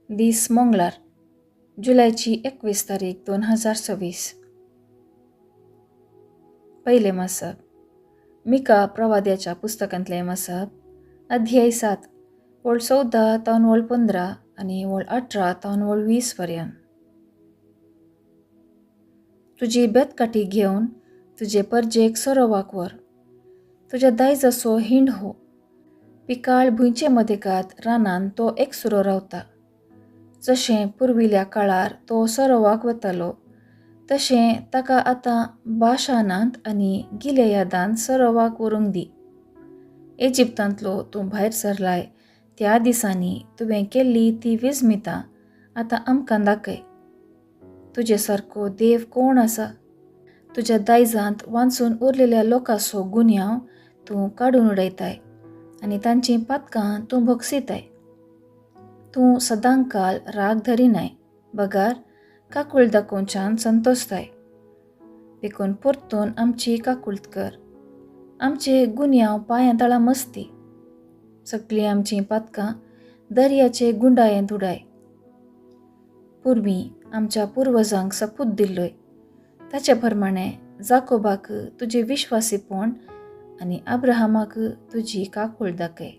दीस मंगळार जुलैची 21 तारीख 2026. पहिले मसब मिका प्रवाद्याच्या पुस्तकांतले मसब अध्याय 7 वळ 14 तावन वळ 15 आणि वळ 18 तावन वळ 20 पर्यंत. तुजी बेतकाठी घेवन तुजे परजेक सोरो वाकवर. तुज्या दायजाचो हिंड हो. पिकाळ भुंयचे मदेकात रानान तो एकसुरो रावता. जशें पुर्विल्या काळार तो सोरो वागवतालो तशें ताका आतां बाशानांत आनी गिलेयादांत सोरो वागवरूंक दी. इजिप्तांतलो तूं भायर सरलाय त्या दिसांनी तुवें केल्ली ती विजमितां आतां आमकां दाखय. तुजे सारको देव कोण आसा? तुज्या दायजांत वांचून उरलेल्या लोकांचो गुन्यांव तूं काडून उडयताय आनी तांचीं पातकां तूं भोगसिताय. तूं सदांकाल राग धरिनाय, बगार काकूळ दाखोवच्यान संतोसताय. देखून परतून आमची काकूळट कर. आमचे गुन्यांव पांया तळा मस्ती. सगळीं आमचीं पातकां दर्याचे गुंडायेंत उडाय. पुर्वीं आमच्या पुर्वजांक सपूत दिल्लोय ताचे प्रमाणें जाकोबाक तुजें विश्वासीपण आनी अब्राहमाक तुजी काकूळ दाखय.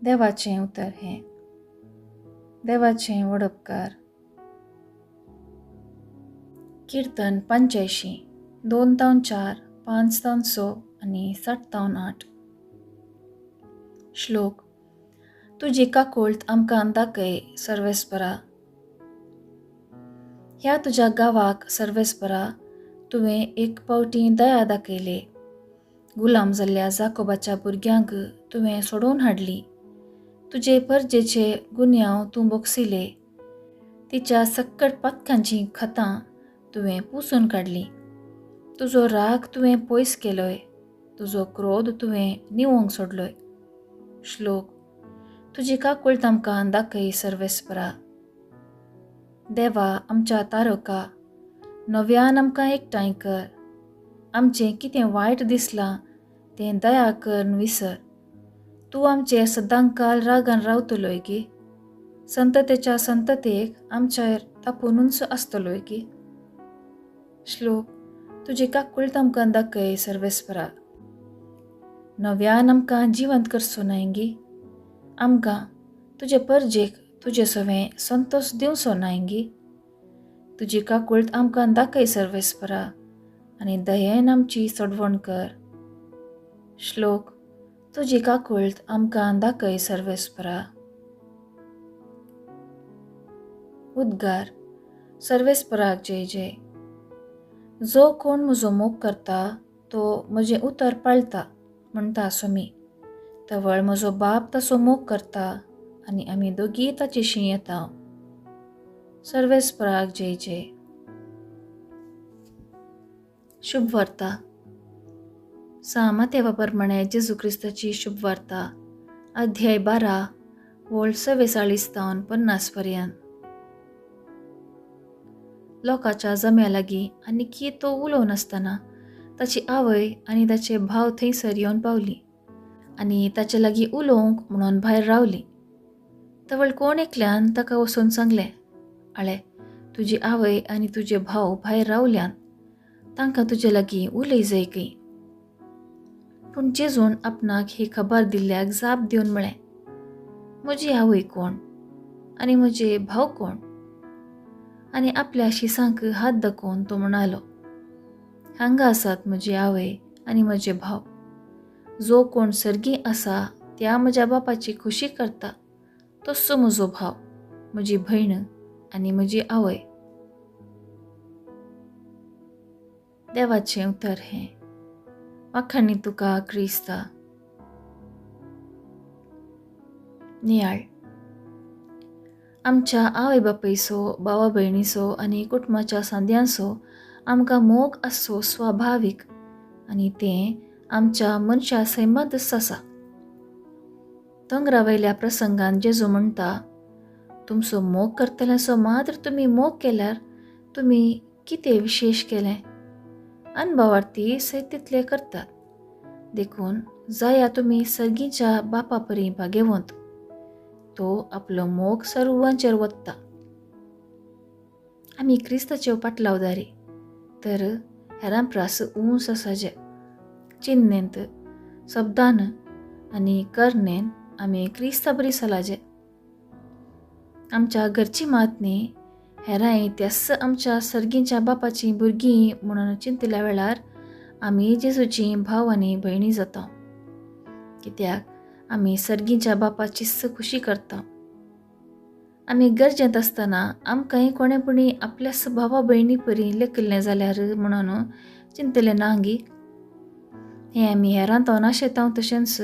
देवाचें उतर हें. देवाचें वडपकार. कीर्तन 85 2-4, 5-6 आनी 7-8. श्लोक. तुजी काकूळट आमकां दाखय सर्वेस्परा. ह्या तुज्या गांवाक सर्वेस्परा तुवें एक पावटी दया दाखयले. गुलाम जाल्ल्या जाकोबाच्या भुरग्यांक तुवें सोडून हाडली. तुजे परजेचे गुन्यांव तूं भोगसिले. तिच्या सक्कट पातकांचीं खतां तुवें पुसून काडली. तुजो राग तुवें पयस केलोय. तुजो क्रोध तुवें निवोवंक सोडलोय. श्लोक. तुजी काकूळट आमकां दाखय सर्वेस्परा. देवा आमच्या तारका, नव्यान आमकां एकठांय कर. आमचें कितें वायट दिसलां तें दया करून विसर. तूं आमचे सदांकाल रागान रावतलोय की? संततेच्या संततेक आमचेर तापोवनूच आसतलोय की? श्लोक. तुजी काकूळट आमकां दाखय सर्वेस्परा. नव्यान आमकां जिवंत करचो न्हय. आमकां तुजे परजेक तुजे सवें संतोश दिवचो न्हय. तुजी काकूळट आमकां दाखय सर्वेस्परा आनी दयेन आमची सोडवण कर. श्लोक. तुजी काकूळट आमकां दाखय सर्वेस्परा. उद्गार. सर्वेस्पराक जय जय. जो कोण म्हजो मोग करता तो म्हजें उतर पाळटा म्हणटा सोमी. तवळ म्हजो बाप ताचो मोग करता आनी आमी दोगी ताचेशी येता. सर्वेस्पराक जय जय. शुभ वार्ता. मातेवा प्रमाणे जेजू क्रिस्ताची शुभ वार्ता अध्याय 12 वळ 46-50 पर्यंत. लोकाच्या जम्या लागीं आनी तो उलोवन आसतना ताची आवय आनी ताचे भाव थंयसर येवन पावली आनी ताचे लागीं उलोवंक म्हणून भायर रावली. तवळ कोण एकल्यान ताका वचून सांगलें, आळे तुजी आवय आनी तुजे भाव भायर रावल्यान, तांकां तुजे लागीं उलय जायकी. पूण जेजून आपणाक ही खबर दिल्ल्याक जाप दिवन म्हळें, म्हजी आवय कोण आनी म्हजे भाव कोण? आनी आपल्या शिसांक हात दाखोवन तो म्हणालो, हांगा आसात म्हजी आवय आनी म्हजे भाव. जो कोण सर्गी आसा त्या म्हज्या बापाची खुशी करता तस्सो म्हजो भाव, म्हजी भयण आनी म्हजी आवय. देवाचें उतर हें. वाखाणी तुका क्रिस्ता. नियाळ. आमच्या आवय बापायचो, भावा भयणीचो आनी कुटुंबाच्या सांद्यांचो आमकां मोग आसचो स्वाभावीक आनी तें आमच्या मनशा सैमातच आसा. दोंगरा वयल्या प्रसंगान जेजू म्हणटा, तुमचो मोग करतल्यांचो मात्र तुमी मोग केल्यार तुमी कितें विशेश केलें? अनभावार्थी सैत तितले करतात. देखून जाया तुमी सर्गीच्या बापा परी भागेवंत. तो आपलो मोग सर्वांचेर वत्ता. आमी क्रिस्ताच्यो पाटलावदारी तर हेरां प्रास उंच आसाजे. चिन्नेंत, शब्दान आनी करनेन आमी क्रिस्ता बरी चलाजे. आमच्या घरची मात न्ही हेरांय त्यास आमच्या सर्गींच्या बापाची भुरगीं म्हणून चिंतल्या वेळार आमी जेजूची भाव आनी भयणी जाता. कित्याक आमी सर्गींच्या बापाचीच खुशी करता. आमी गरजेंत आसतना आमकांय कोणेपणी आपल्याच भावा भयणी परी लेखिल्लें जाल्यार म्हणून चिंतलें ना गी. हें आमी हेरां तो नाशेतांव तशेंच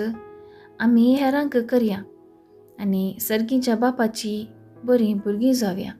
आमी हेरांक करया आनी सर्गींच्या बापाची बरीं भुरगीं जावया.